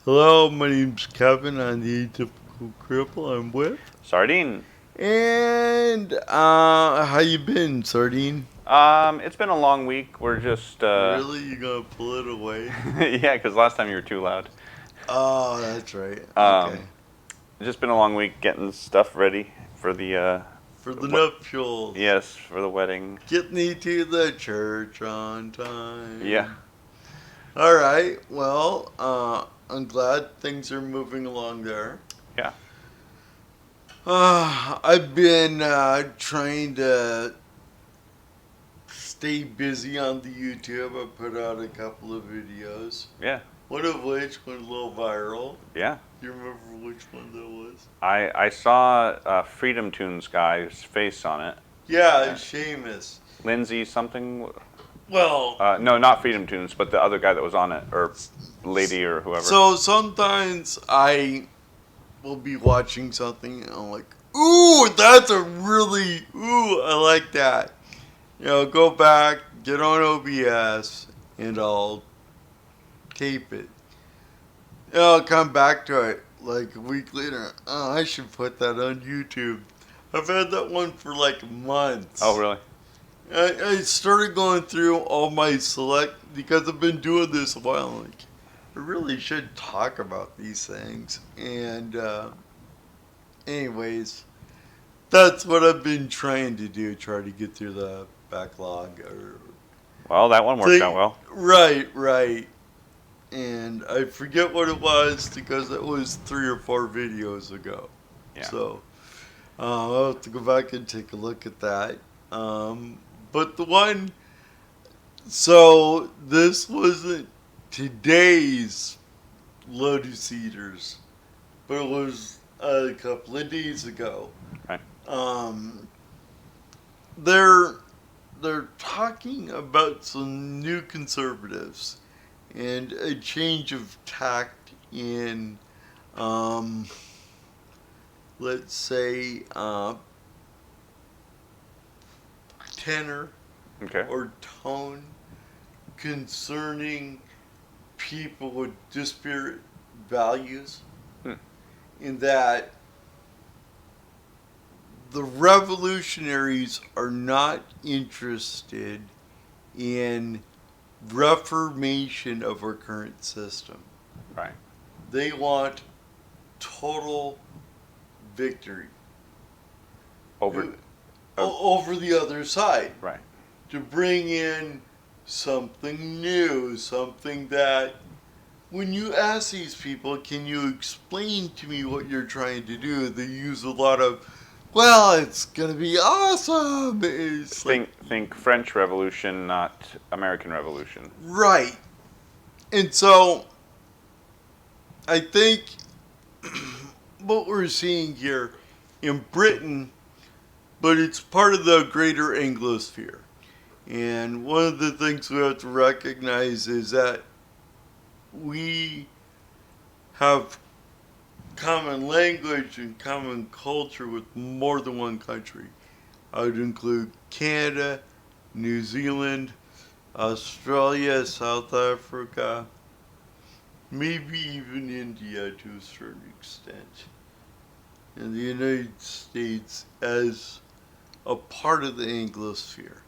Hello, my name's Kevin. I'm the Atypical Cripple. I'm with. Sardine. And how you been, Sardine? It's been a long week. We're just Really, you gonna pull it away? yeah, because last time you were too loud. Oh, that's right. Um, Okay. it's just been a long week getting stuff ready for the For the what? nuptials, Yes, for the wedding. get me to the church on Yeah, time. All right. Well, I'm glad things are moving along there. yeah, I've been trying to stay busy on the YouTube. I put out a couple of videos. yeah, One of which went a little viral. yeah. Do you remember which one that was? I saw Freedom Tunes guy's face on it. Yeah, Uh, Seamus. Lindsay something. Well, No, not Freedom Tunes, but the other guy that was on it, or lady, or whoever. so sometimes I will be watching something and I'm like, ooh, that's a really, ooh, I like that. Go back, get on OBS, and I'll tape it. I'll come back to it like a week later. Oh, I should put that on YouTube. I've had that one for like Oh, months. really? I started going through all my select because I've been doing this a while. Like, I really should talk about these things. And, anyways, that's what I've been trying to do. Try to get through the backlog. Well, that one worked out well. Right. And I forget what it was because it was 3 or 4 videos ago. Yeah. So I'll have to go back and take a look at that. Um, but the one, so this wasn't today's Lotus Eaters, but it was a couple of days ago. Right. Um, they're they're talking about some new conservatives and a change of tact in, um, let's say, tenor Okay. or tone concerning people with disparate values, Hmm. in that the revolutionaries are not interested in reformation of our current system. Right. They want total victory Over. over the other side, Right. to bring in something new, something that when you ask these people, can you explain to me what you're trying to do? They use a lot of, well, it's gonna be awesome. It's like, Think French Revolution, not American Revolution. right. And so I think what we're seeing here in Britain, but it's part of the greater Anglosphere. And one of the things we have to recognize is that we have common language and common culture with more than one country. I would include Canada, New Zealand, Australia, South Africa, maybe even India to a certain extent, and the United States as a part of the Anglosphere.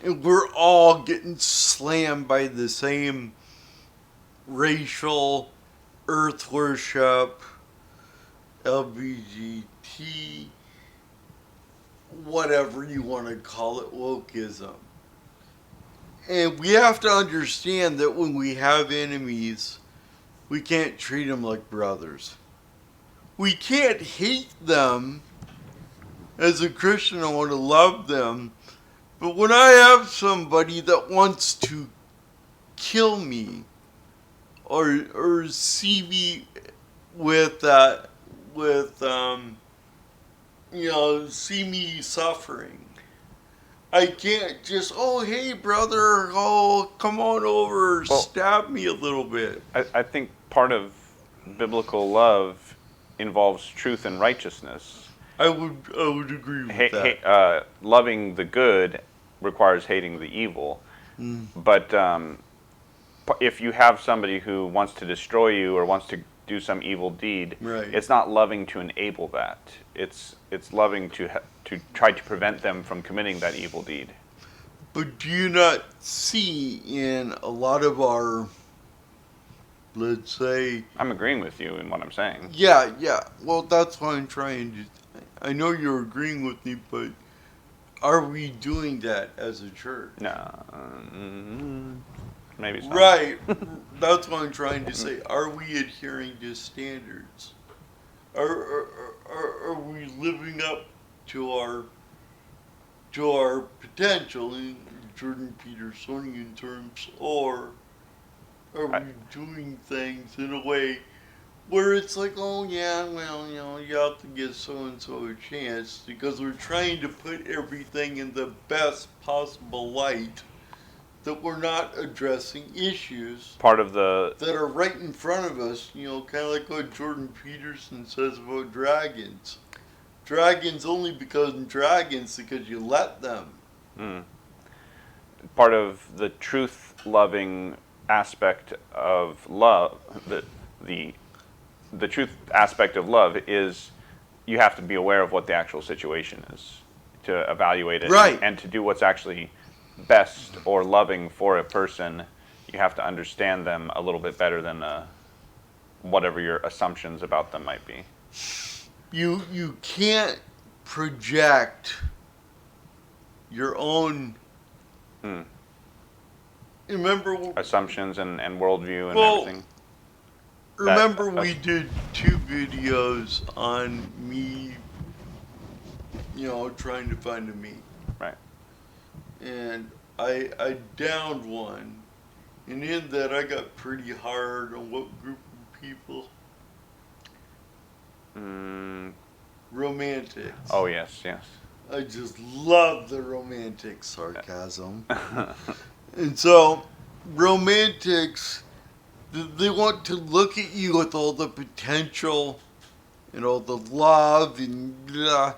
And we're all getting slammed by the same racial earth worship, LGBT, whatever you want to call it, wokeism. And we have to understand that when we have enemies, we can't treat them like brothers. We can't hate them. As a Christian, I want to love them. But when I have somebody that wants to kill me or see me with with see me suffering, I can't just, oh, hey, brother, oh, come on over, Well, stab me a little bit. I think part of biblical love involves truth and righteousness. I would agree with that. Loving the good requires hating the evil, Mm. but if you have somebody who wants to destroy you or wants to do some evil deed, Right. it's not loving to enable that. It's loving to try to prevent them from committing that evil deed. But do you not see in a lot of our, let's say, I'm agreeing with you in what I'm saying. yeah, well, that's why I'm trying to, I know you're agreeing with me, but are we doing that as a church? No, maybe so. Right. That's what I'm trying to say. Are we adhering to standards? Are we living up to our potential in Jordan Petersonian terms, or are we doing things in a way where it's like, oh yeah, well, you have to give so and so a chance because we're trying to put everything in the best possible light, that we're not addressing issues Part of the that are right in front of us, kind of like what Jordan Peterson says about dragons. Dragons only become dragons because you let them. part of the truth-loving aspect of love, the truth aspect of love is you have to be aware of what the actual situation is to evaluate it, Right. and to do what's actually best or loving for a person. You have to understand them a little bit better than whatever your assumptions about them might be. You can't project your own. Remember, Assumptions and worldview and Well, everything. remember we did 2 videos on me, trying to find a me. Right. And I downed one, and in that I got pretty hard on what group of people? Romantics. Oh, yes. I just love the romantic sarcasm. And so, romantics, they want to look at you with all the potential and all the love and blah.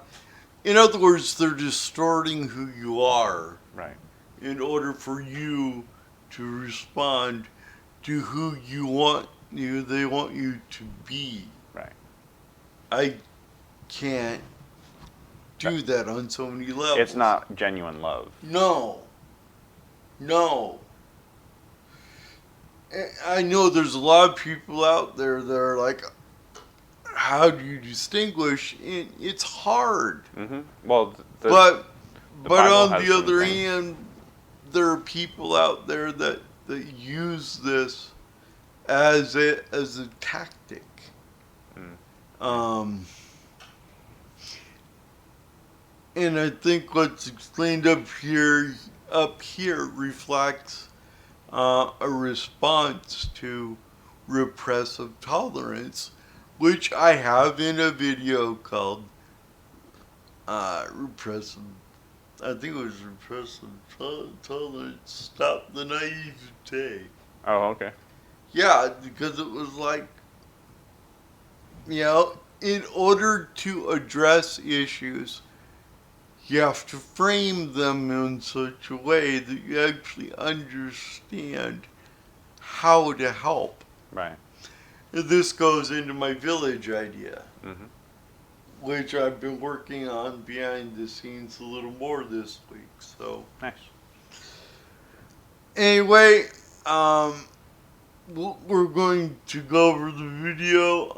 In other words, they're distorting who you are Right. in order for you to respond to who they want you to be. Right. I can't do that on so many levels. It's not genuine love. No. I know there's a lot of people out there that are like, how do you distinguish? And it's hard. Mm-hmm. Well, But Bible on has the some other things. hand, there are people out there that use this as a tactic. And I think what's explained up here reflects a response to repressive tolerance, which I have in a video called repressive. I think it was repressive tolerance. Stop the naivete. Oh, okay. Yeah, because it was like, in order to address issues, you have to frame them in such a way that you actually understand how to help. Right. And this goes into my village idea, Mm-hmm. which I've been working on behind the scenes a little more this week. So Nice. anyway, we're going to go over the video.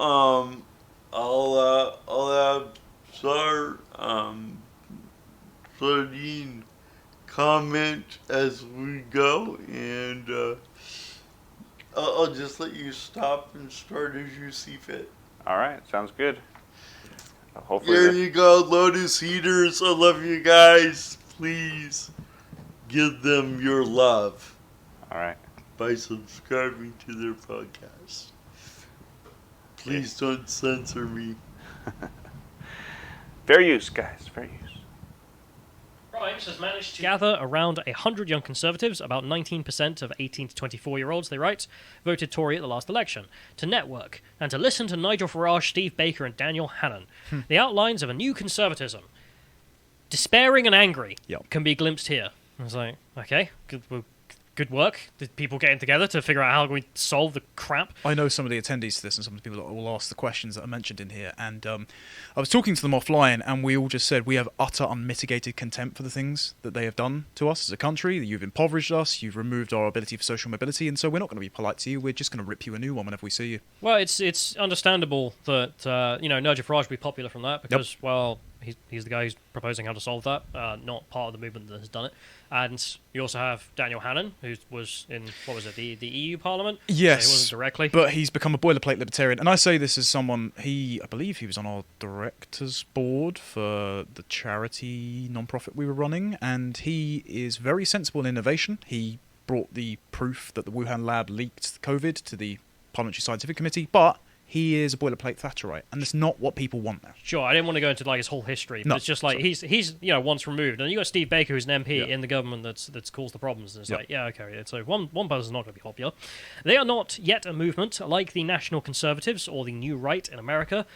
I'll have Sardine comment as we go, and I'll just let you stop and start as you see fit. All right. Sounds good. Hopefully. There you go, Lotus Eaters. I love you guys. Please give them your love All right. by subscribing to their podcast. Please don't censor me. Fair use, guys. Fair use. Grimes has managed to gather around 100 young conservatives, about 19% of 18 to 24-year-olds, they write, voted Tory at the last election, to network and to listen to Nigel Farage, Steve Baker, and Daniel Hannan. The outlines of a new conservatism, despairing and angry, Yep. can be glimpsed here. I was like, okay, good work. The people getting together to figure out how we solve the crap. I know some of the attendees to this and some of the people that will ask the questions that are mentioned in here. And I was talking to them offline, and we all just said we have utter unmitigated contempt for the things that they have done to us as a country. You've impoverished us. You've removed our ability for social mobility. And so we're not going to be polite to you. We're just going to rip you a new one whenever we see you. Well, it's understandable that Nigel Farage will be popular from that because well, he's the guy who's proposing how to solve that, not part of the movement that has done it. And you also have Daniel Hannan, who was in the EU Parliament. Yes, so he wasn't directly, but he's become a boilerplate libertarian. And I say this as someone I believe he was on our directors board for the charity non-profit we were running, and he is very sensible in innovation. He brought the proof that the Wuhan lab leaked COVID to the Parliamentary Scientific Committee, but he is a boilerplate Thatcherite, and that's not what people want now. Sure, I didn't want to go into like his whole history, but No, it's just like sorry. he's once removed, and you got Steve Baker, who's an MP Yeah. in the government that's caused the problems. And it's Yeah. like, yeah, okay, so one person's not going to be popular. They are not yet a movement like the National Conservatives or the New Right in America,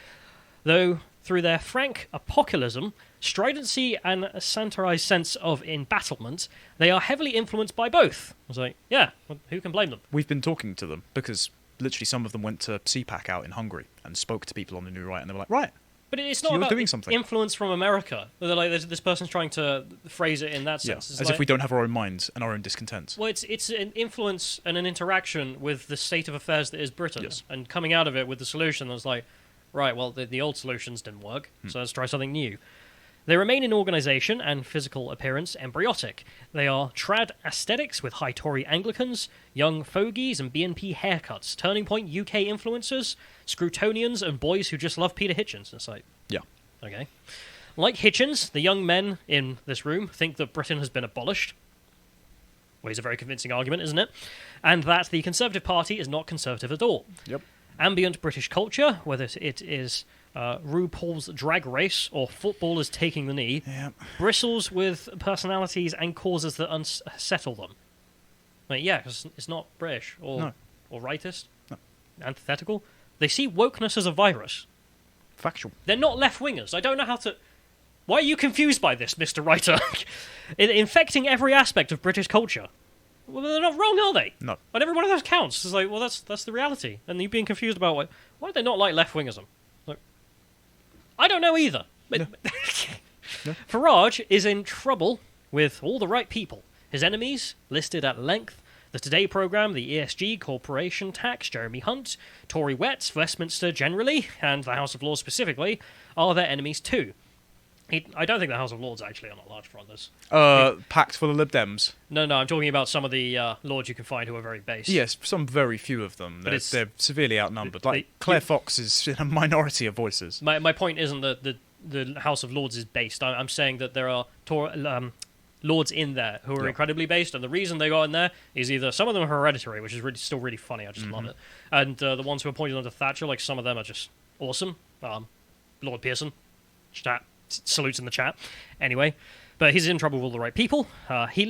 though through their frank apocalypse, stridency, and a sanitarized sense of embattlement, they are heavily influenced by both. I was like, yeah, well, who can blame them? We've been talking to them because literally some of them went to CPAC out in Hungary and spoke to people on the New Right, and they were like, right, But it's So not you're about doing something. influence from America. They're like, this person's trying to phrase it in that yeah, sense. It's as like, if we don't have our own minds and our own discontents. Well, it's an influence and an interaction with the state of affairs that is Britain, Yes. and coming out of it with the solution that's like, right, well, the old solutions didn't work, so let's try something new. They remain in organisation and physical appearance embryotic. They are trad aesthetics with high Tory Anglicans, young fogies and BNP haircuts, Turning Point UK influencers, Scrutonians and boys who just love Peter Hitchens. It's like, Yeah. okay. Like Hitchens, the young men in this room think that Britain has been abolished. Well, it's a very convincing argument, isn't it? And that the Conservative Party is not conservative at all. Yep. Ambient British culture, whether it is RuPaul's Drag Race or footballers taking the knee, Yeah. bristles with personalities and causes that unsettle them. Like, yeah, 'cause it's not British No. or rightist, No. antithetical. They see wokeness as a virus. Factual. They're not left-wingers. I don't know how to... Why are you confused by this, Mr. Writer? Infecting every aspect of British culture. Well, they're not wrong, are they? No. But every one of those counts. It's like, well, that's the reality. And you're being confused about why do they not like left-wingism? Like, I don't know either. But No. Farage is in trouble with all the right people. His enemies, listed at length, the Today programme, the ESG, corporation tax, Jeremy Hunt, Tory Wets, Westminster generally, and the House of Lords specifically, are their enemies too. I don't think the House of Lords actually are not large fronters. Packed full of Lib Dems. No, I'm talking about some of the lords you can find who are very base. Yes, some very few of them. But They're severely outnumbered. Like they- Claire Fox is in a minority of voices. My point isn't that the House of Lords is based. I'm saying that there are lords in there who are Yeah. incredibly based, and the reason they got in there is either some of them are hereditary, which is still really funny. I just love it, and the ones who are appointed under Thatcher, like some of them are just awesome. Lord Pearson, chat salutes in the chat. Anyway, but he's in trouble with all the right people. He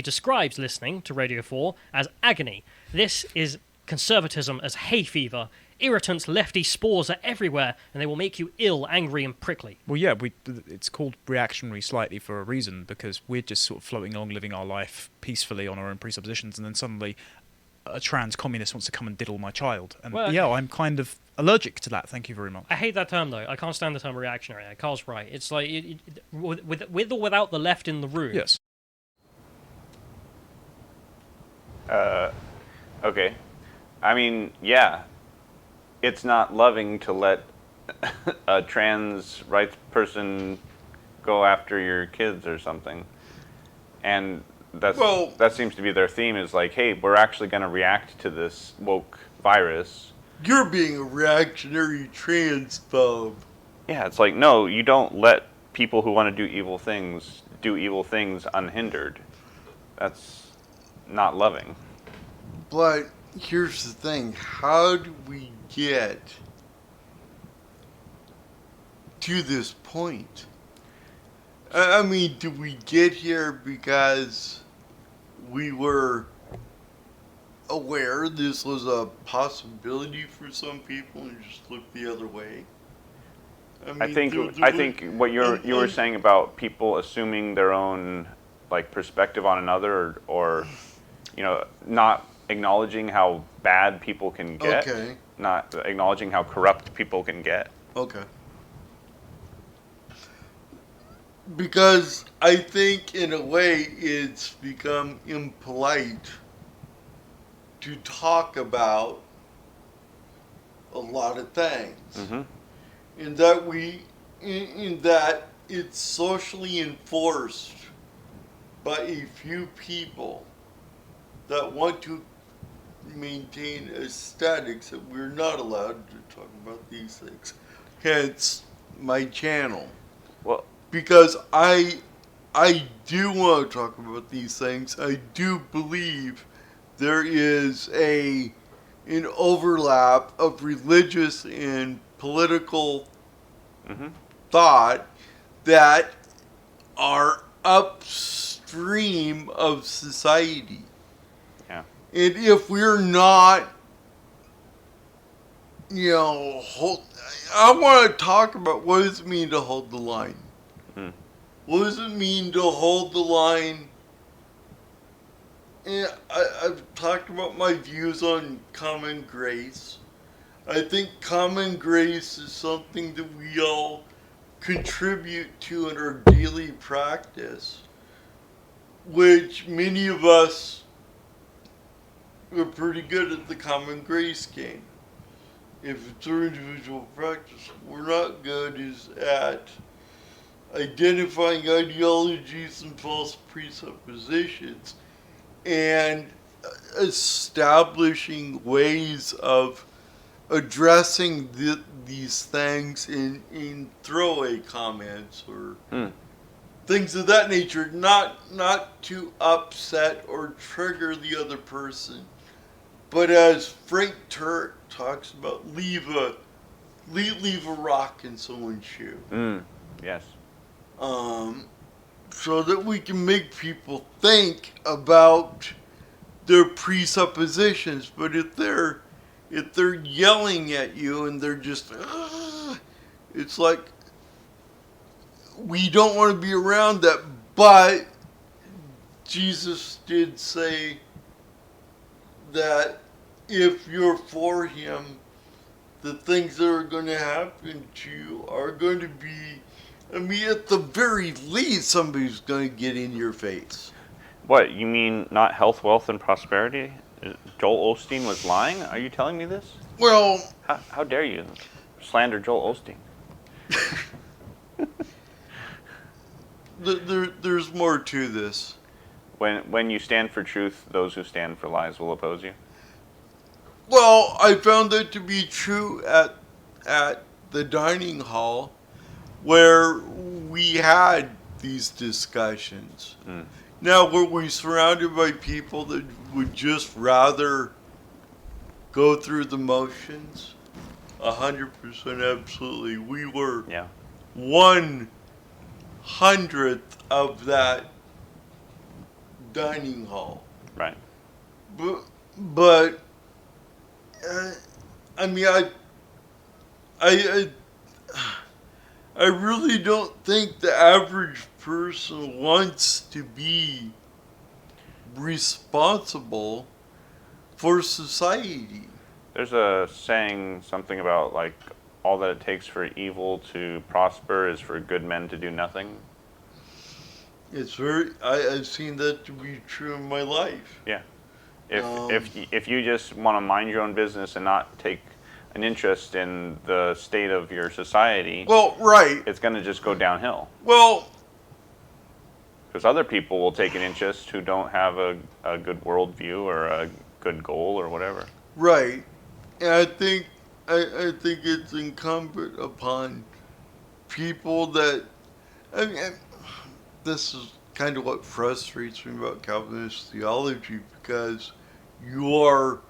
describes listening to Radio 4 as agony. This is conservatism as hay fever. Irritants, lefty spores are everywhere, and they will make you ill, angry, and prickly. Well, yeah, it's called reactionary slightly for a reason, because we're just sort of floating along, living our life peacefully on our own presuppositions, and then suddenly a trans communist wants to come and diddle my child. And Well, yeah, I'm kind of allergic to that, thank you very much. I hate that term, though. I can't stand the term reactionary. Carl's right. It's like, with or without the left in the room. Yes. Okay. I mean, yeah. It's not loving to let a trans rights person go after your kids or something. And that seems to be their theme, is like, hey, we're actually going to react to this woke virus. You're being a reactionary transphobe. Yeah, it's like, no, you don't let people who want to do evil things unhindered. That's not loving. But here's the thing. How do we get to this point? I mean, did we get here because we were aware this was a possibility for some people and just looked the other way? I think what you were saying about people assuming their own like perspective on another, or not acknowledging how bad people can get, Okay. not acknowledging how corrupt people can get. Okay. Because I think, in a way, it's become impolite to talk about a lot of things. Mm-hmm. In that it's socially enforced by a few people that want to maintain aesthetics that we're not allowed to talk about these things. Hence my channel. Well, Because I do want to talk about these things. I do believe there is an overlap of religious and political mm-hmm. thought that are upstream of society. Yeah. And if we're not, I want to talk about what does it mean to hold the line. Mm. What does it mean to hold the line? And I've talked about my views on common grace. I think common grace is something that we all contribute to in our daily practice, which many of us are pretty good at the common grace game. If it's our individual practice, we're not good is at identifying ideologies and false presuppositions and establishing ways of addressing these things in throwaway comments or things of that nature, not to upset or trigger the other person, but as Frank Turk talks about, leave a rock in someone's shoe. Yes. So that we can make people think about their presuppositions. But if they're yelling at you and they're just, it's like we don't want to be around that. But Jesus did say that if you're for him, the things that are going to happen to you are going to be, at the very least, somebody's going to get in your face. What, you mean not health, wealth, and prosperity? Joel Osteen was lying? Are you telling me this? Well, How dare you slander Joel Osteen? there's more to this. When you stand for truth, those who stand for lies will oppose you. Well, I found that to be true at the dining hall where we had these discussions. Now, were we surrounded by people that would just rather go through the motions? 100% absolutely. We were 1/100th of that dining hall. Right. But I really don't think the average person wants to be responsible for society. There's a saying, something about like all that it takes for evil to prosper is for good men to do nothing. It's I've seen that to be true in my life. Yeah. If you just want to mind your own business and not take an interest in the state of your society, well, right, it's going to just go downhill. Well, because other people will take an interest who don't have a good worldview or a good goal or whatever. Right, and I think it's incumbent upon people that, this is kind of what frustrates me about Calvinist theology, because you are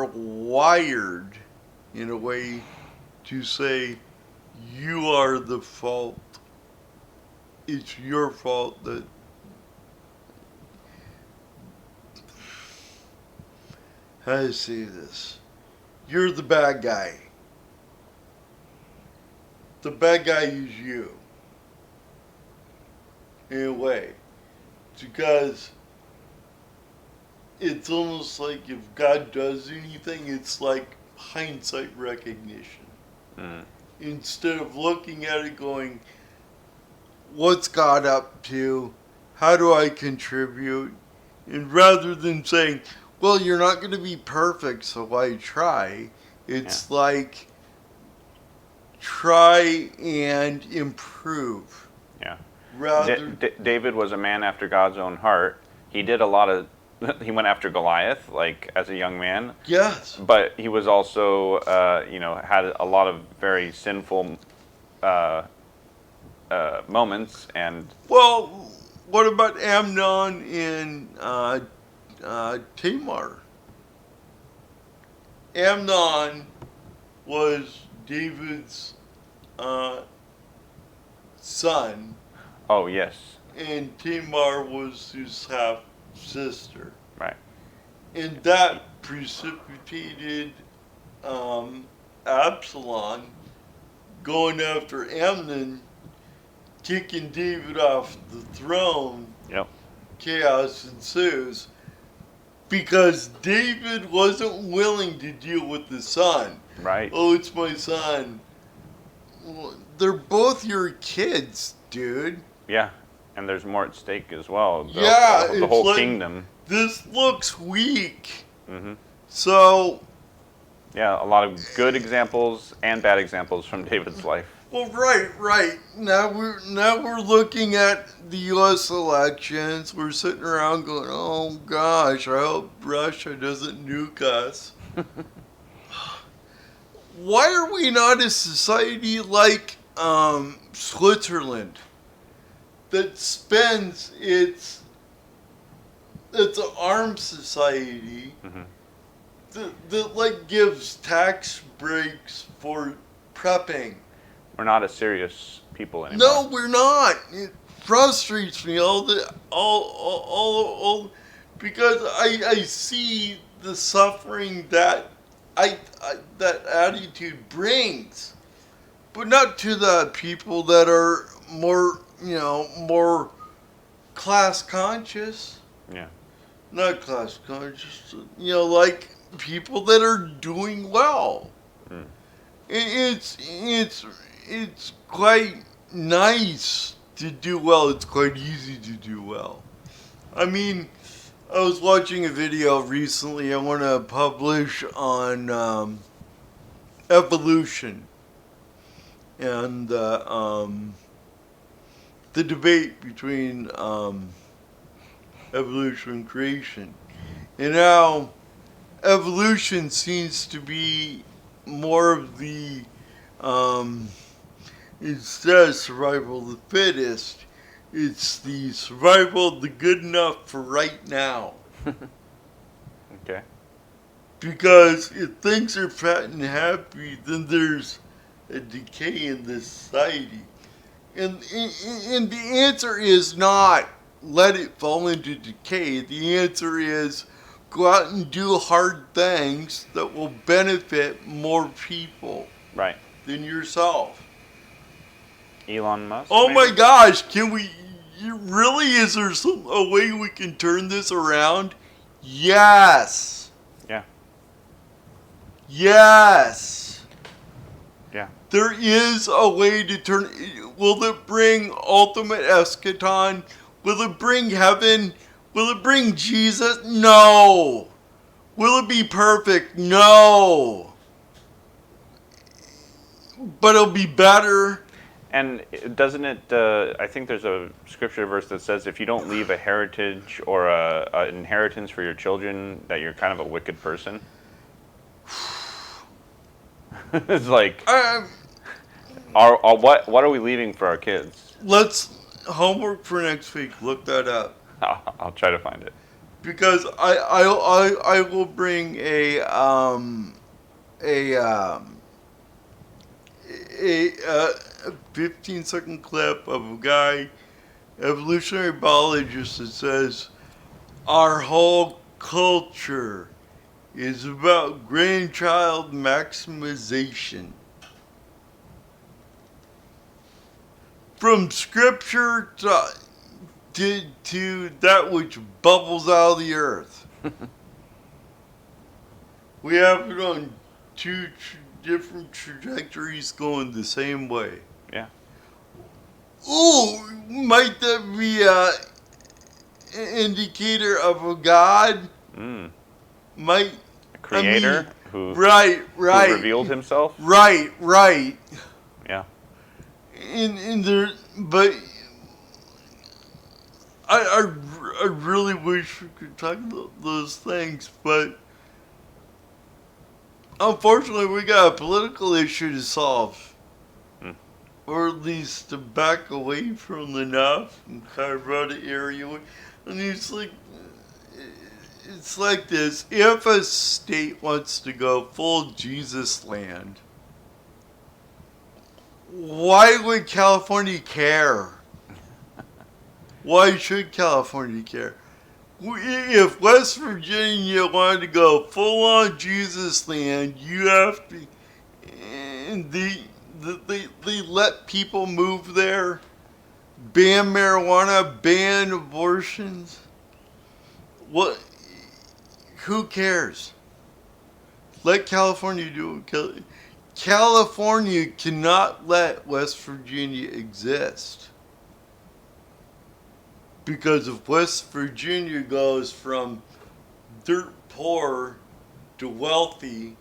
wired in a way to say you are the fault. It's your fault that how do I say this? You're the bad guy. The bad guy is you. in a way. Because it's almost like if God does anything, it's like hindsight recognition. Mm. Instead of looking at it going, what's God up to? How do I contribute? And rather than saying, well, you're not going to be perfect, so why try? It's like, try and improve. Yeah. Rather, David was a man after God's own heart. He did a lot of. He went after Goliath, like as a young man. yes. But he was also, had a lot of very sinful moments, and Well, what about Amnon and Tamar? Amnon was David's son, oh yes, and Tamar was his half sister. right, And that precipitated Absalom going after Amnon, kicking David off the throne. yep, Chaos ensues because David wasn't willing to deal with the son. right, Oh, it's my son. Well, they're both your kids, dude. yeah. And there's more at stake as well. Yeah, the it's whole like- kingdom. This looks weak. Hmm. So, Yeah, a lot of good examples and bad examples from David's life. well, right. Now we're looking at the U.S. elections. We're sitting around going, "Oh gosh, I hope Russia doesn't nuke us." Why are we not a society like Switzerland that spends it's an armed society Mhm. that like gives tax breaks for prepping? We're not a serious people anymore. No, we're not. It frustrates me all because I see the suffering that that attitude brings, but not to the people that are more more class conscious. Yeah. Not class conscious, like people that are doing well. Mm. It's quite nice to do well. It's quite easy to do well. I mean, I was watching a video recently I want to publish on evolution and the debate between evolution and creation, and how evolution seems to be more of the instead of survival of the fittest, it's the survival of the good enough for right now. Okay. Because if things are fat and happy, then there's a decay in this society. And the answer is not let it fall into decay. The answer is go out and do hard things that will benefit more people Right. than yourself. Elon Musk. Oh my maybe? gosh, really, is there a way we can turn this around? Yes. Yeah. Yes. Yeah. There is a way to turn. Will it bring ultimate eschaton? Will it bring heaven? Will it bring Jesus? No. Will it be perfect? No. But it'll be better. And doesn't it? I think there's a scripture verse that says if you don't leave a heritage or an inheritance for your children, that you're kind of a wicked person. It's like, what are we leaving for our kids? Let's homework for next week. Look that up. I'll try to find it. Because I will bring a 15-second clip of a guy, evolutionary biologist, that says our whole culture is about grandchild maximization. From scripture to that which bubbles out of the earth. We have it on two different trajectories going the same way. Yeah. Ooh, might that be an indicator of a god? Mm. Might A creator who right, who right, revealed himself. right. Yeah. In there, but I really wish we could talk about those things, but unfortunately, we got a political issue to solve. Hmm. Or at least to back away from the enough and carve out an area. And it's like this. If a state wants to go full Jesus land, why would California care? Why should California care? If West Virginia wanted to go full on Jesus land, you have to. And they let people move there, ban marijuana, ban abortions. What? Who cares? Let California do it. California cannot let West Virginia exist. Because if West Virginia goes from dirt poor to wealthy,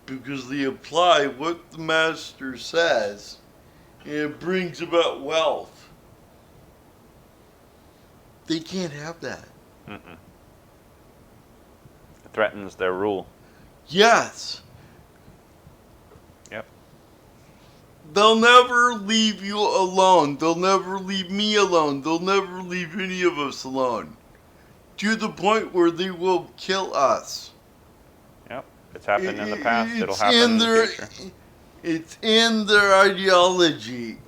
because they apply what the master says, and it brings about wealth, they can't have that. Mm-mm. It threatens their rule. Yes. Yep. They'll never leave you alone. They'll never leave me alone. They'll never leave any of us alone. To the point where they will kill us. Yep. It's happened in the past. It'll happen in the future. It's in their ideology.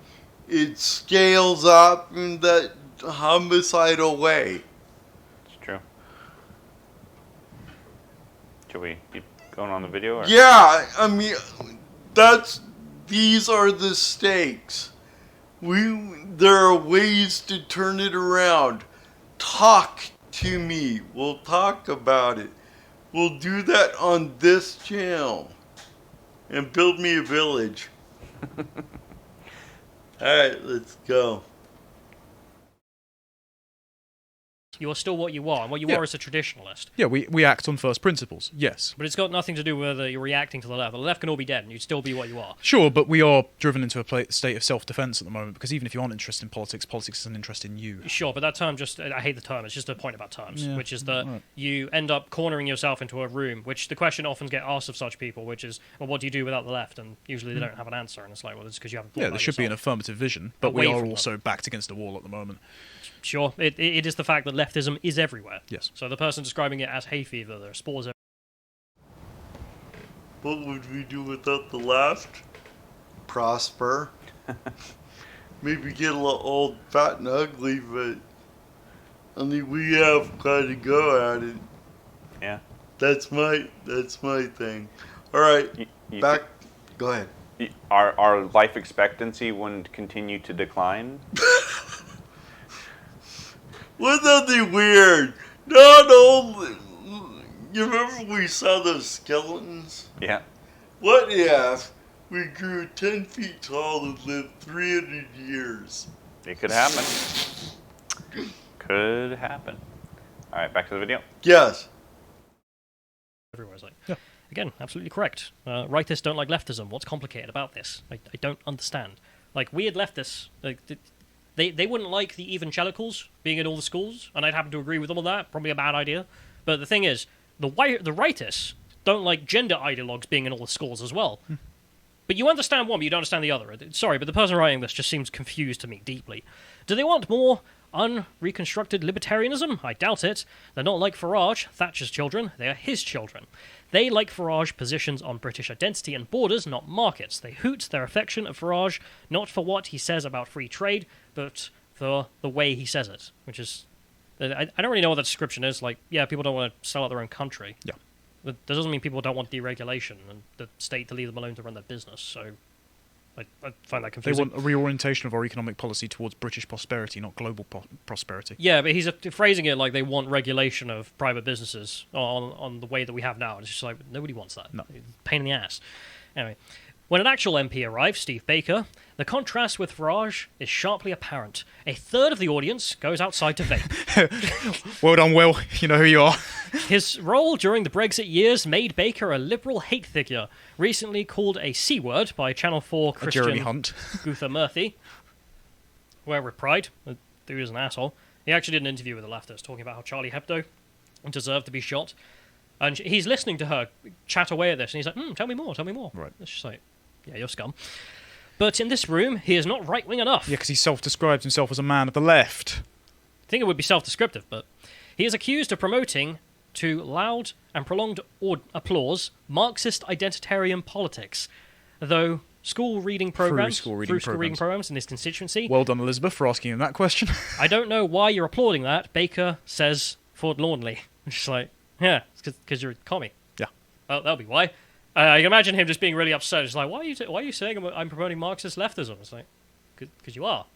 It scales up in that homicidal way. It's true. Should we keep going on the video? Or? Yeah, I mean, these are the stakes. There are ways to turn it around. Talk to me. We'll talk about it. We'll do that on this channel. And build me a village. Alright, let's go. You are still what you are, and what you Yeah. are is a traditionalist. Yeah, we act on first principles, yes. But it's got nothing to do with whether you're reacting to the left. The left can all be dead, and you'd still be what you are. Sure, but we are driven into a state of self-defense at the moment, because even if you aren't interested in politics, politics is an interest in you. Sure, but that term I hate the term, it's just a point about terms, Yeah, which is that right. you end up cornering yourself into a room, which the question often gets asked of such people, which is, well, what do you do without the left? And usually they don't have an answer, and it's like, well, it's because you haven't thought Yeah, about there should be an yourself. affirmative vision, but Away we are from also backed against a wall at the moment. Sure, it is the fact that leftism is everywhere. Yes. So the person describing it as hay fever, there are spores What would we do without the left? Prosper. Maybe get a little old, fat, and ugly, but I mean, we have quite a go at it. Yeah. That's my thing. All right, You back. Go ahead. Our life expectancy wouldn't continue to decline. Wouldn't that be weird? Not only. You remember we saw those skeletons? Yeah. What if we grew 10 feet tall and lived 300 years? It could happen. Could happen. All right, back to the video. Yes. everywhere. It's like, again, absolutely correct. Rightists don't like leftism. What's complicated about this? I don't understand. Like, weird leftists, like, they wouldn't like the evangelicals being in all the schools, and I'd happen to agree with them on that. Probably a bad idea. But the thing is, the rightists don't like gender ideologues being in all the schools as well. But you understand one, but you don't understand the other. Sorry, but the person writing this just seems confused to me deeply. Do they want more unreconstructed libertarianism? I doubt it. They're not like Farage, Thatcher's children. They are his children. They, like Farage, positions on British identity and borders, not markets. They hoot their affection at Farage, not for what he says about free trade, but for the way he says it, which is... I don't really know what the description is. Like, yeah, people don't want to sell out their own country. Yeah. But that doesn't mean people don't want deregulation and the state to leave them alone to run their business. So, I find that They confusing. want a reorientation of our economic policy towards British prosperity, not global prosperity. Yeah, but he's phrasing it like they want regulation of private businesses on the way that we have now. It's just like, nobody wants that. No. Pain in the ass. Anyway, when an actual MP arrives, Steve Baker, the contrast with Farage is sharply apparent. A third of the audience goes outside to vape. Well done, Will. You know who you are. His role during the Brexit years made Baker a liberal hate figure, recently called a C-word by Channel 4 Christian Jeremy Hunt. Gutha Murthy. Where with pride, the dude is an asshole. He actually did an interview with the leftist talking about how Charlie Hebdo deserved to be shot. And he's listening to her chat away at this, and he's like, tell me more, tell me more. Right. It's just like, yeah, you're scum. But in this room, he is not right-wing enough. Yeah, because he self-describes himself as a man of the left. I think it would be self-descriptive, but he is accused of promoting, to loud and prolonged applause, Marxist identitarian politics, though school reading programs in his constituency. Well done, Elizabeth, for asking him that question. I don't know why you're applauding that, Baker says forlornly. It's just like, yeah, it's because you're a commie. Yeah. Well, that'll be why. I can imagine him just being really upset. It's like, why are you saying I'm promoting Marxist leftism? It's like, because you are.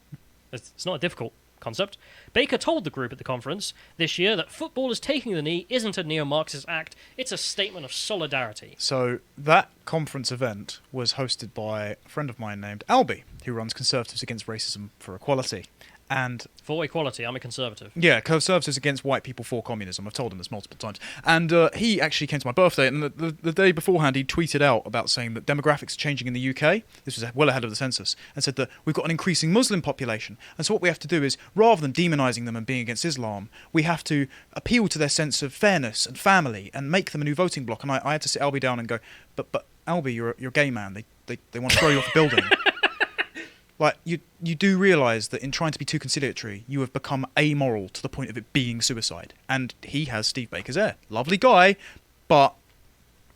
It's not a difficult concept. Baker told the group at the conference this year that footballers taking the knee isn't a neo-Marxist act, it's a statement of solidarity. So that conference event was hosted by a friend of mine named Albie, who runs Conservatives Against Racism for Equality. And For equality, I'm a conservative. yeah, Conservatives Against White People for Communism. I've told him this multiple times. And he actually came to my birthday, and the day beforehand he tweeted out about saying that demographics are changing in the UK. This was well ahead of the census, and said that we've got an increasing Muslim population. And so what we have to do is, rather than demonising them and being against Islam, we have to appeal to their sense of fairness and family and make them a new voting bloc. And I had to sit Albie down and go, but Albie, you're a gay man. They want to throw you off the building. Like, you do realise that in trying to be too conciliatory, you have become amoral to the point of it being suicide. And he has Steve Baker's heir. Lovely guy, but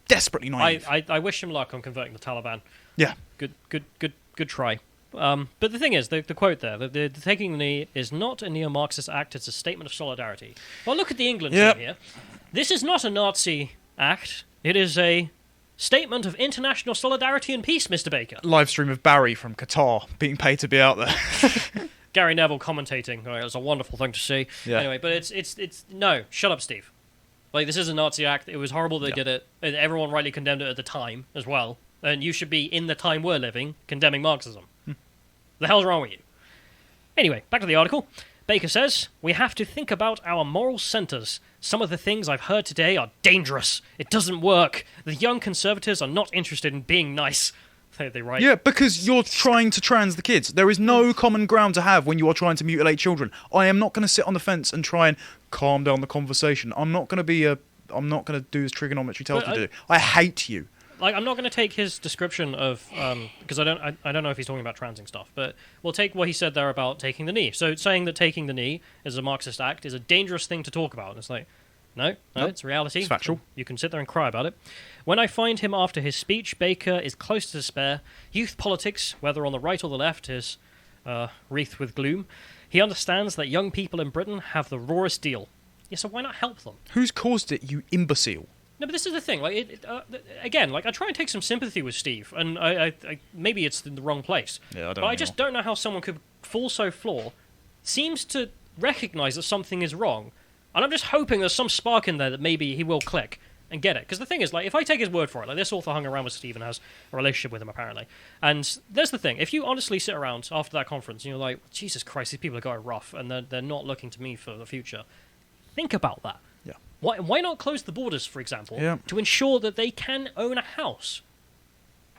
desperately naive. I wish him luck on converting the Taliban. Yeah. Good try. But the thing is, the quote there, the taking the knee is not a neo-Marxist act, it's a statement of solidarity. Well, look at the England team here. This is not a Nazi act, it is a statement of international solidarity and peace, Mr. Baker. Live stream of Barry from Qatar being paid to be out there. Gary Neville commentating. It was a wonderful thing to see. Yeah. Anyway, but it's no, shut up, Steve. Like, this is a Nazi act. It was horrible they did it. And everyone rightly condemned it at the time as well. And you should be, in the time we're living, condemning Marxism. The hell's wrong with you? Anyway, back to the article. Baker says, we have to think about our moral centres. Some of the things I've heard today are dangerous. It doesn't work. The young conservatives are not interested in being nice. They write. Yeah, because you're trying to trans the kids. There is no common ground to have when you are trying to mutilate children. I am not going to sit on the fence and try and calm down the conversation. I'm not going to do as trigonometry tells me to do. I hate you. Like, I'm not going to take his description of because I don't know if he's talking about transing stuff, but we'll take what he said there about taking the knee. So saying that taking the knee is a Marxist act is a dangerous thing to talk about. And it's like, no, Nope. it's reality. It's factual. You can sit there and cry about it. When I find him after his speech, Baker is close to despair. Youth politics, whether on the right or the left, is wreathed with gloom. He understands that young people in Britain have the rawest deal. Yeah, so why not help them? Who's caused it, you imbecile? No, but this is the thing. Like, again, like I try and take some sympathy with Steve, and I maybe it's in the wrong place. Yeah, I don't But I just don't know how someone could fall so flaw. Seems to recognise that something is wrong, and I'm just hoping there's some spark in there that maybe he will click and get it. Because the thing is, like, if I take his word for it, like this author hung around with Steve and has a relationship with him apparently, and there's the thing: if you honestly sit around after that conference and you're like, Jesus Christ, these people are going rough, and they're not looking to me for the future. Think about that. Yeah. Why not close the borders, for example, Yeah. to ensure that they can own a house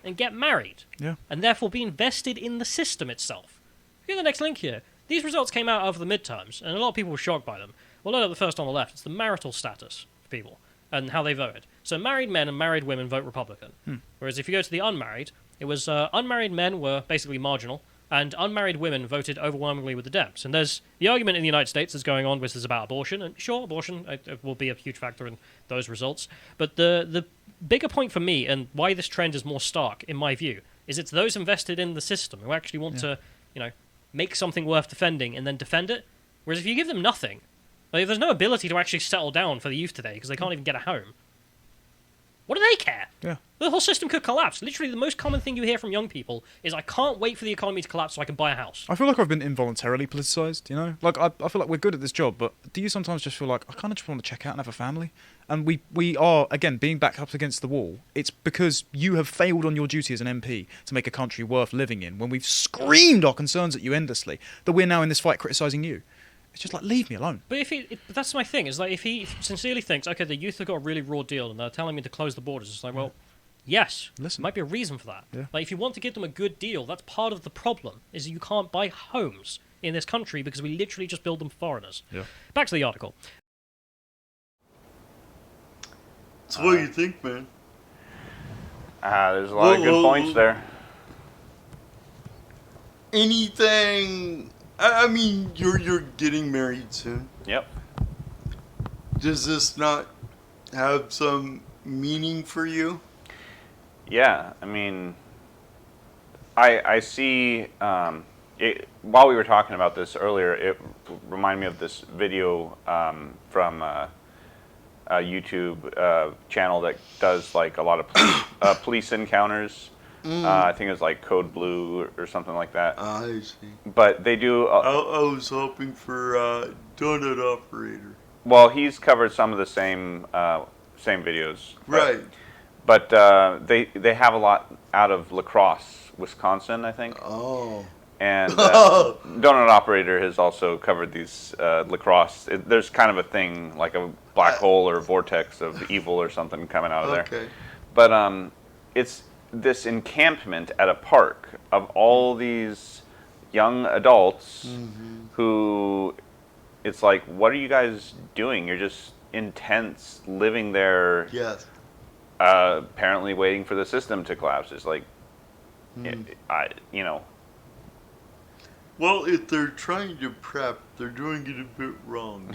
and get married, Yeah. and therefore be invested in the system itself? Look at the next link here. These results came out over the midterms, and a lot of people were shocked by them. Well, not at the first on the left. It's the marital status for people and how they voted. So married men and married women vote Republican. Whereas if you go to the unmarried, it was unmarried men were basically marginal, and unmarried women voted overwhelmingly with the Dems. And there's the argument in the United States that's going on, which is about abortion. And sure, abortion will be a huge factor in those results. But the bigger point for me, and why this trend is more stark, in my view, is it's those invested in the system who actually want to, make something worth defending and then defend it. Whereas if you give them nothing, like, there's no ability to actually settle down for the youth today because they can't even get a home. What do they care? Yeah. The whole system could collapse. Literally, the most common thing you hear from young people is, I can't wait for the economy to collapse so I can buy a house. I feel like I've been involuntarily politicized, you know? Like, I feel like we're good at this job, but do you sometimes just feel like, I kind of just want to check out and have a family? And we are, again, being backed up against the wall. It's because you have failed on your duty as an MP to make a country worth living in, when we've screamed our concerns at you endlessly, that we're now in this fight criticising you. It's just like, leave me alone. But but that's my thing, is like, if he sincerely thinks, okay, the youth have got a really raw deal and they're telling me to close the borders, it's like, well, yes, Listen. might be a reason for that. Yeah. Like, if you want to give them a good deal, that's part of the problem, is that you can't buy homes in this country because we literally just build them for foreigners. Yeah. Back to the article. So what do you think, man? There's a lot of good points there. Anything? I mean, you're getting married soon. Yep. Does this not have some meaning for you? Yeah, I mean, I see. While we were talking about this earlier, it reminded me of this video from a YouTube channel that does like a lot of police encounters. I think it was like Code Blue or something like that. I see. But they do. I was hoping for Donut Operator. Well, he's covered some of the same videos. Right. But they have a lot out of La Crosse, Wisconsin, I think. Oh. And Donut Operator has also covered these La Crosse. There's kind of a thing, like a black hole or vortex of evil or something coming out of there. Okay. But it's this encampment at a park of all these young adults who, it's like, what are you guys doing? You're just intense, living there. Yes. Apparently waiting for the system to collapse. It's like, you know. Well, if they're trying to prep, they're doing it a bit wrong.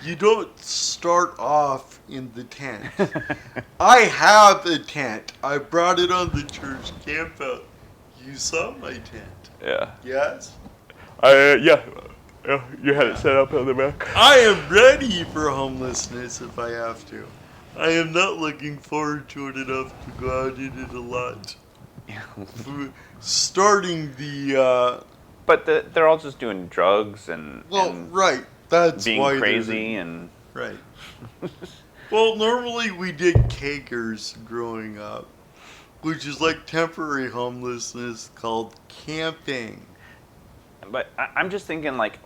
You don't start off in the tent. I have a tent. I brought it on the church campout. You saw my tent. Yeah. Yes? Yeah. You had it set up on the back. I am ready for homelessness if I have to. I am not looking forward to it enough to go out in it a lot. Starting the, But they're all just doing drugs and, and right. That's being why crazy and... Right. Well, normally we did kegers growing up, which is like temporary homelessness called camping. But I'm just thinking, like,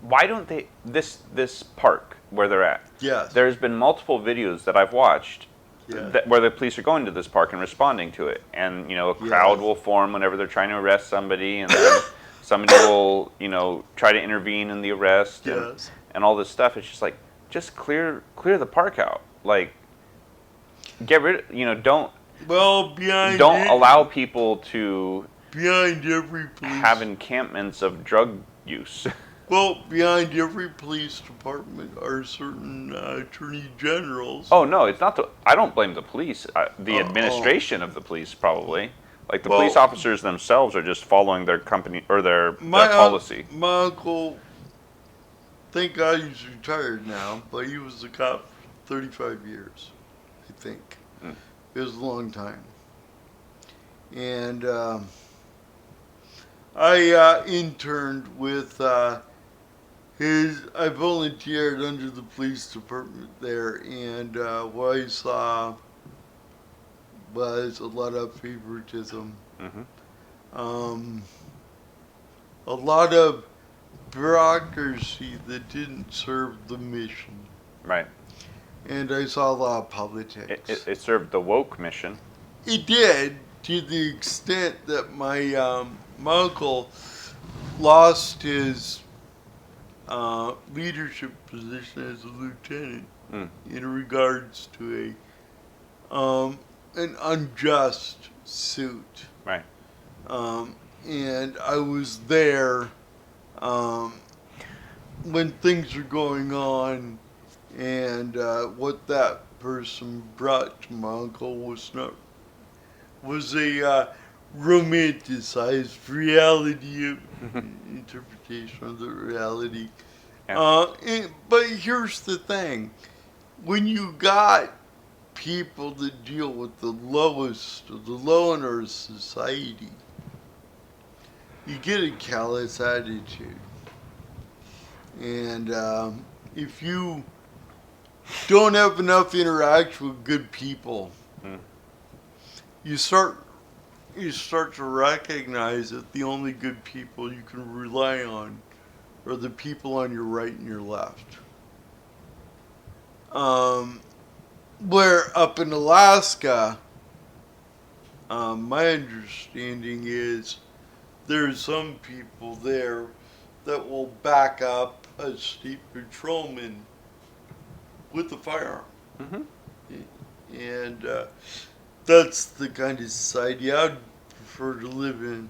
why don't they... This park where they're at, Yes. there's been multiple videos that I've watched Yeah. where the police are going to this park and responding to it. And, you know, a crowd Yes. will form whenever they're trying to arrest somebody, and then somebody will, you know, try to intervene in the arrest Yes. and all this stuff. It's just like, just clear the park out. Like, get rid of, you know, don't allow people to behind every police have encampments of drug use. Well, behind every police department are certain attorney generals. Oh no, it's not I don't blame the police. The administration of the police probably. Like the police officers themselves are just following their company or their policy. My uncle, thank God he's retired now, but he was a cop for 35 years, I think. It was a long time. And I interned with I volunteered under the police department there, and what I saw was a lot of favoritism. A lot of bureaucracy that didn't serve the mission. Right. And I saw a lot of politics. It served the woke mission. It did, to the extent that my uncle lost his leadership position as a lieutenant in regards to an unjust suit. Right. And I was there when things were going on, and what that person brought to my uncle was a romanticized reality interpretation of the reality. Yeah. But here's the thing: when you got people that deal with the lowest of the low in our society, you get a callous attitude. And if you don't have enough interaction with good people, you start to recognize that the only good people you can rely on are the people on your right and your left. Where up in Alaska, my understanding is there's some people there that will back up a state patrolman with a firearm. And that's the kind of society I'd prefer to live in.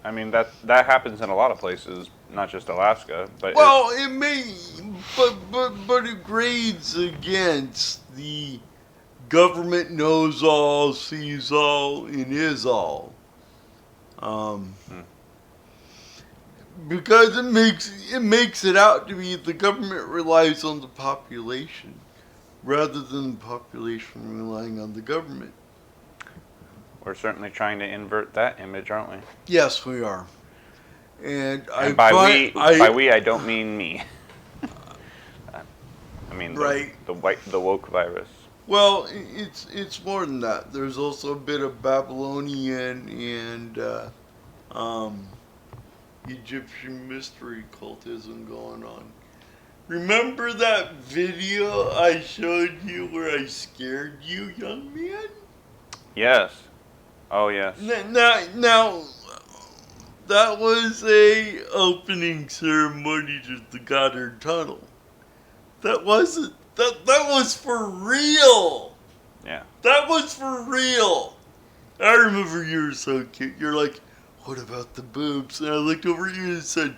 I mean, that happens in a lot of places, not just Alaska, but Well, it may, but it grades against the government knows all, sees all, and is all. Because it makes it out to be the government relies on the population rather than the population relying on the government. we're certainly trying to invert that image, aren't we? Yes, we are. And By we, I don't mean me. I mean Right. the woke virus. Well, it's more than that. There's also a bit of Babylonian and Egyptian mystery cultism going on. Remember that video I showed you where I scared you, young man? Yes. Oh yes. Now, that was a opening ceremony to the Goddard Tunnel. That wasn't. That was for real. Yeah. That was for real. I remember you were so cute. You're like, what about the boobs? And I looked over at you and said,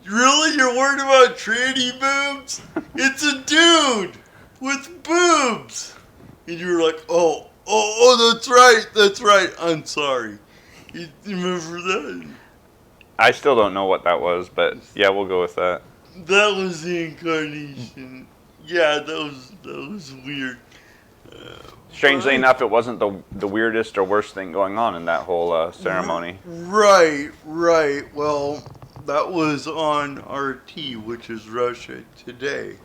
really? You're worried about tranny boobs? It's a dude with boobs. And you were like, oh, that's right. I'm sorry. You remember that? I still don't know what that was, but yeah, we'll go with that. That was the incarnation. Yeah, that was weird. Strangely enough, it wasn't the weirdest or worst thing going on in that whole ceremony. Right. Well, that was on RT, which is Russia Today.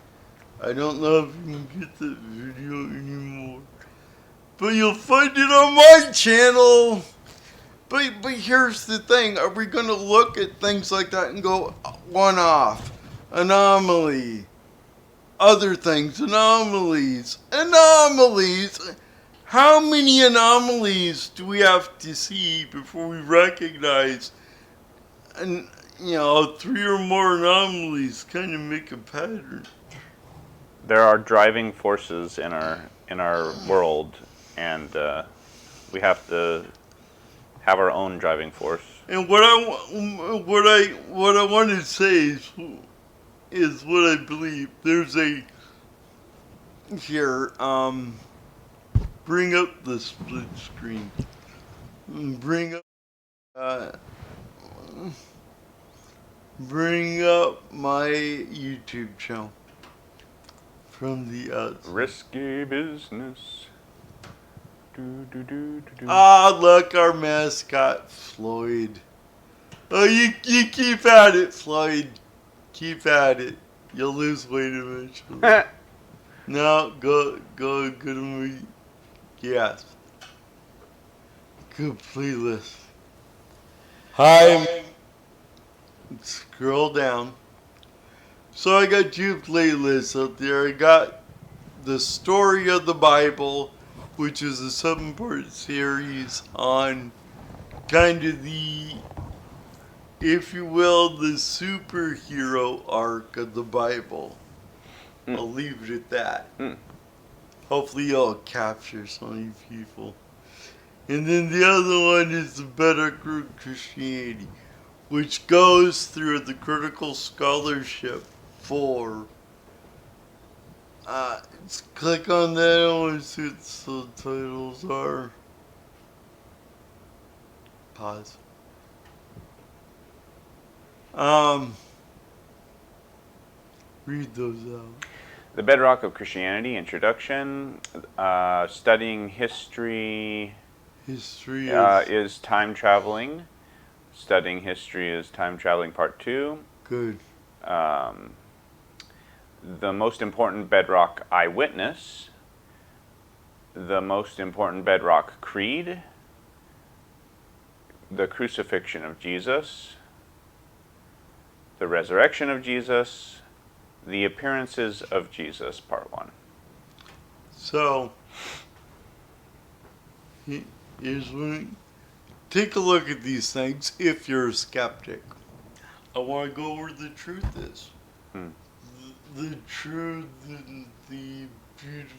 I don't know if you can get that video anymore, but you'll find it on my channel. But here's the thing: are we going to look at things like that and go one-off, anomaly? Other things, anomalies. How many anomalies do we have to see before we recognize, and 3 or more anomalies kind of make a pattern? There are driving forces in our world, and we have to have our own driving force. And what I want to say is what I believe. There's bring up the split screen. Bring up my YouTube channel from the outside. Risky business. Look, our mascot, Floyd. Oh, you keep at it, Floyd. Keep at it. You'll lose weight eventually. No, go to me. Yes. Good playlist. Hi. Scroll down. So I got 2 playlists up there. I got the story of the Bible, which is a 7-part series on kind of the, if you will, the superhero arc of the Bible. I'll leave it at that. Hopefully you'll capture some of you people. And then the other one is the Better Christianity, which goes through the critical scholarship for just click on that one and see what the subtitles are. Pause. Read those out. The Bedrock of Christianity, Introduction. Studying history History is time traveling. Studying history is time traveling part 2. good. The most important bedrock eyewitness. The most important bedrock creed. The crucifixion of Jesus. The resurrection of Jesus. The appearances of Jesus, part 1. So, here's one. Take a look at these things if you're a skeptic. I want to go where the truth is. The truth, the beautiful.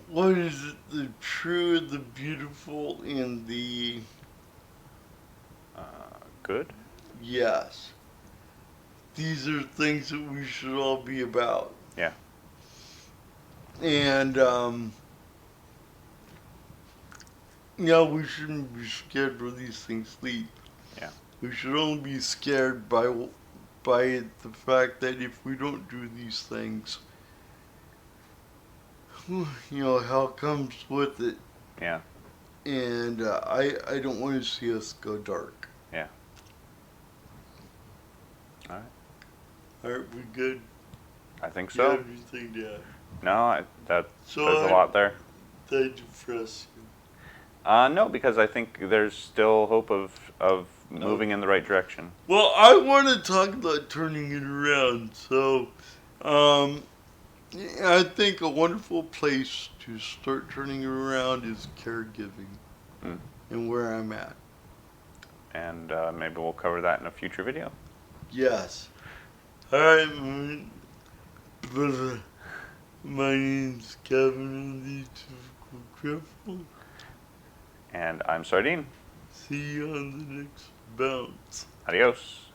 What is it? The true, the beautiful, and the. Good? Yes. These are things that we should all be about. Yeah. And, we shouldn't be scared where these things lead. Yeah. We should only be scared by the fact that if we don't do these things, hell comes with it. Yeah. And I don't want to see us go dark. Yeah. All right. Aren't we good? I think Do you so. have anything to add? No, there's So a lot there. Did I depress you? No, because I think there's still hope of moving in the right direction. Well, I want to talk about turning it around. So, I think a wonderful place to start turning it around is caregiving and where I'm at. And maybe we'll cover that in a future video. Yes. All right, my name's Kevin and the Typical Cripple. And I'm Sardine. See you on the next bounce. Adios.